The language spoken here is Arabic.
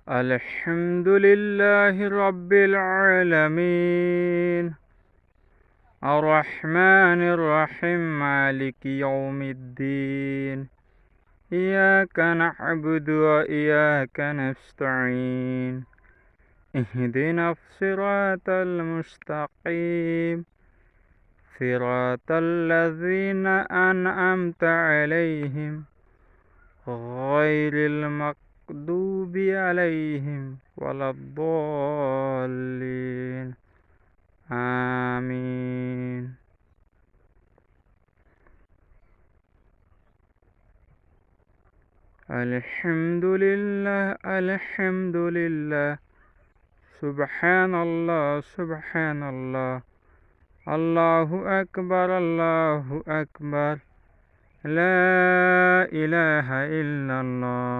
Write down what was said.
الحمد لله رب العالمين الرحمن الرحيم مالك يوم الدين إياك نعبد وإياك نستعين اهدنا الصراط المستقيم صراط الذين أنعمت عليهم غير المغضوب عليهم ولا الضالين آمين الحمد لله سبحان الله الله أكبر لا إله إلا الله